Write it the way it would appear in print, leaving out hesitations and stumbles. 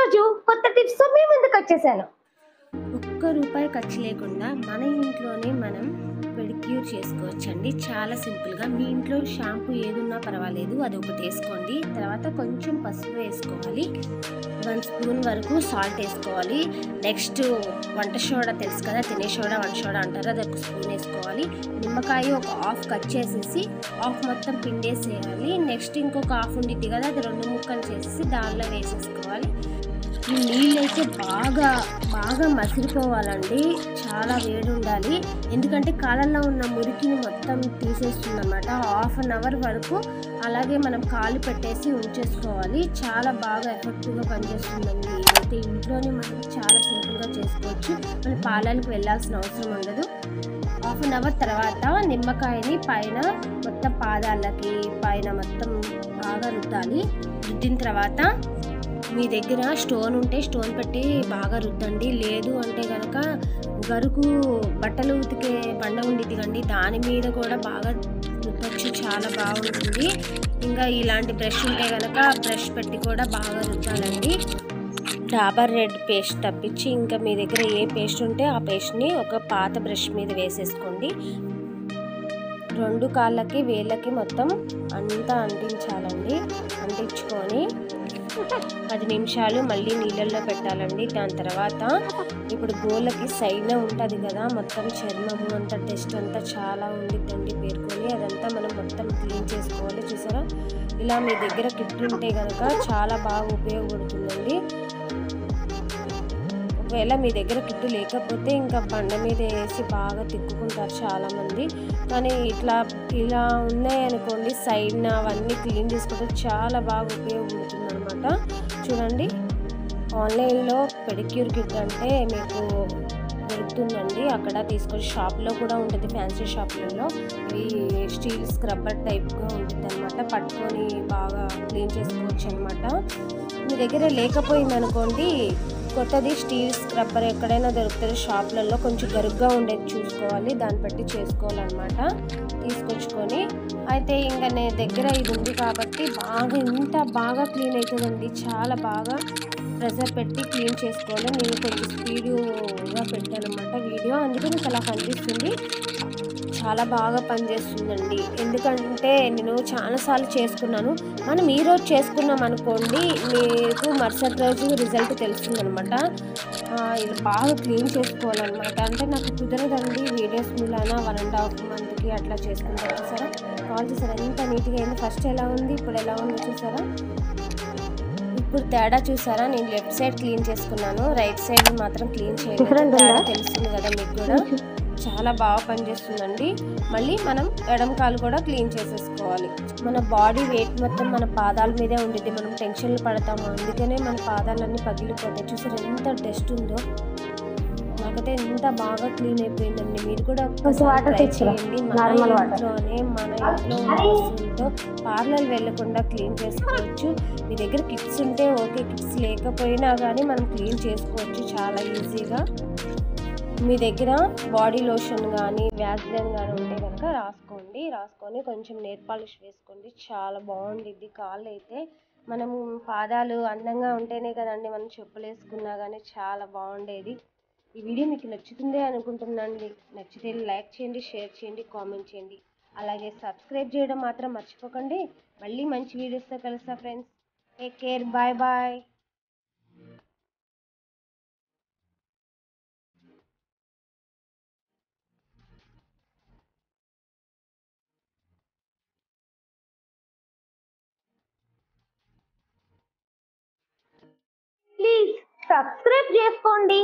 ఈరోజు కొత్త టిప్స్ మీ ముందుకు వచ్చేసాను. ఒక్క రూపాయి ఖర్చు లేకుండా మన ఇంట్లోనే మనం పెడిక్యూర్ చేసుకోవచ్చండి. చాలా సింపుల్గా. మీ ఇంట్లో షాంపూ ఏదున్నా పర్వాలేదు, అది ఒకటి వేసుకోండి. తర్వాత కొంచెం పసుపు వేసుకోవాలి, 1 స్పూన్ వరకు సాల్ట్ వేసుకోవాలి. నెక్స్ట్ వంట సోడా తెలుసు కదా, తినే సోడా వంట సోడా అంటారు, అది 1 స్పూన్ వేసుకోవాలి. నిమ్మకాయ ఒక హాఫ్ కట్ చేసేసి హాఫ్ మొత్తం పిండేసేయాలి. నెక్స్ట్ ఇంకొక హాఫ్ ఉండిద్ది కదా, అది 2 ముక్కలు చేసేసి దానిలో వేసేసుకోవాలి. ఈ నీళ్ళు అయితే బాగా మసిలిపోవాలండి, చాలా వేడి ఉండాలి. ఎందుకంటే కాళ్ళల్లో ఉన్న మురికిని మొత్తం తీసేస్తుంది అన్నమాట. హాఫ్ అన్ అవర్ వరకు అలాగే మనం కాలు పెట్టేసి ఉంచేసుకోవాలి. చాలా బాగా ఎఫెక్టివ్గా పనిచేస్తుందండి. ఇదైతే ఇంట్లోనే మనం చాలా సింపుల్గా చేసుకోవచ్చు. మనం పాలలకు వెళ్ళాల్సిన అవసరం ఉండదు. హాఫ్ అన్ అవర్ తర్వాత నిమ్మకాయని పైన మొత్తం పాదాలకి పైన మొత్తం బాగా రుద్దాలి. రుద్దిన తర్వాత మీ దగ్గర స్టోన్ ఉంటే స్టోన్ పెట్టి బాగా రుద్దండి. లేదు అంటే కనుక గరుకు బట్టలు ఉతికే బండ ఉండిద్ది కండి, దాని మీద కూడా బాగా రుద్దచ్చు, చాలా బాగుంటుంది. ఇంకా ఇలాంటి బ్రష్ ఉంటే కనుక బ్రష్ పెట్టి కూడా బాగా రుద్దాలండి. డాబర్ రెడ్ పేస్ట్ తప్పించి ఇంకా మీ దగ్గర ఏ పేస్ట్ ఉంటే ఆ పేస్ట్ని ఒక పాత బ్రష్ మీద వేసేసుకోండి. 2 కాళ్ళకి వేళ్ళకి మొత్తం అంతా అంటించాలండి. అంటించుకొని 10 నిమిషాలు మళ్ళీ నీళ్ళల్లో పెట్టాలండి. దాని తర్వాత ఇప్పుడు గోళ్ళకి సైడ్న ఉంటుంది కదా, మొత్తం చర్మము అంతా డస్ట్ అంతా చాలా ఉండిద్దండి పేరుకొని, అదంతా మనం మొత్తం క్లీన్ చేసుకోవాలి. చూసారా, ఇలా మీ దగ్గర కిట్ ఉంటే కనుక చాలా బాగా ఉపయోగపడుతుందండి. ఒకవేళ మీ దగ్గర కిట్టు లేకపోతే ఇంకా బండ మీద వేసి బాగా తిక్కుకుంటారు చాలామంది. కానీ ఇలా ఉన్నాయనుకోండి, సైడ్న అవన్నీ క్లీన్ చేసుకుంటే చాలా బాగా ఉపయోగపడుతుంది అనమాట. చూడండి, ఆన్లైన్లో పెడిక్యూర్ కిట్ అంటే మీకు దొరుకుతుందండి. అక్కడ తీసుకొని షాప్లో కూడా ఉంటుంది, ఫ్యాన్సీ షాప్లలో. ఇవి స్టీల్ స్క్రబ్బర్ టైప్గా ఉంటుంది అనమాట. పట్టుకొని బాగా క్లీన్ చేసుకోవచ్చు అనమాట. మీ దగ్గర లేకపోయిందనుకోండి, కొత్తది స్టీల్ స్క్రబ్బర్ ఎక్కడైనా దొరుకుతుంది షాప్లలో, కొంచెం గరుగ్గా ఉండేది చూసుకోవాలి, దాన్ని బట్టి చేసుకోవాలన్నమాట. తీసుకొచ్చుకొని అయితే ఇంకా నేను దగ్గర ఇది ఉంది కాబట్టి ఇంత బాగా క్లీన్ అవుతుందండి. చాలా బాగా ప్రెషర్ పెట్టి క్లీన్ చేసుకోవాలి. నేను కొంచెం స్పీడ్గా పెట్టానమాట వీడియో, అందుకే మీకు అలా కనిపిస్తుంది. చాలా బాగా పనిచేస్తుందండి. ఎందుకంటే నేను చాలాసార్లు చేసుకున్నాను. మనం ఈరోజు చేసుకున్నాం అనుకోండి, మీకు మరుసటి రోజు రిజల్ట్ తెలుస్తుందనమాట. ఇది బాగా క్లీన్ చేసుకోవాలన్నమాట. అంటే నాకు కుదరదండి వీడియోస్ మూలాన 1.5 మంత్కి అట్లా చేసుకుంటారు. చూసారా, కాల్ చూసారా ఎంత నీట్గా అయింది. ఫస్ట్ ఎలా ఉంది, ఇప్పుడు ఎలా ఉంది చూసారా. ఇప్పుడు తేడా చూసారా, నేను లెఫ్ట్ సైడ్ క్లీన్ చేసుకున్నాను, రైట్ సైడ్ మాత్రం క్లీన్ చేయలేదు. తేడా తెలుస్తుంది కదా మీకు కూడా. చాలా బాగా పనిచేస్తుందండి. మళ్ళీ మనం ఎడమ కాలు కూడా క్లీన్ చేసేసుకోవాలి. మన బాడీ వెయిట్ మొత్తం మన పాదాల మీదే ఉండిద్ది, మనం టెన్షన్లు పడతాము, అందుకనే మన పాదాలన్నీ పగిలిపోతాయి. చూసారు ఎంత డస్ట్ ఉందో. నాకైతే ఎంత బాగా క్లీన్ అయిపోయిందండి. మీరు కూడా ట్రై చేయండి. మన ఇంట్లోనే మన ఇంట్లో వస్తువులతో పార్లర్ వెళ్ళకుండా క్లీన్ చేసుకోవచ్చు. మీ దగ్గర కిట్స్ ఉంటే ఓకే, కిట్స్ లేకపోయినా కానీ మనం క్లీన్ చేసుకోవచ్చు చాలా ఈజీగా. మీ దగ్గర బాడీ లోషన్ కానీ వ్యాస్లైన్ కానీ ఉంటే కనుక రాసుకొని కొంచెం నెయిల్ పాలిష్ వేసుకోండి, చాలా బాగుండిద్ది. కాళ్ళు అయితే మనం పాదాలు అందంగా ఉంటేనే కదండి మనం చెప్పులు వేసుకున్నా కానీ చాలా బాగుండేది. ఈ వీడియో మీకు నచ్చుతుందే అనుకుంటున్నాను. నచ్చితే లైక్ చేయండి, షేర్ చేయండి, కామెంట్ చేయండి. అలాగే సబ్స్క్రైబ్ చేయడం మాత్రం మర్చిపోకండి. మళ్ళీ మంచి వీడియోస్తో కలుస్తా friends. Take care, bye bye. Please subscribe చేసుకోండి.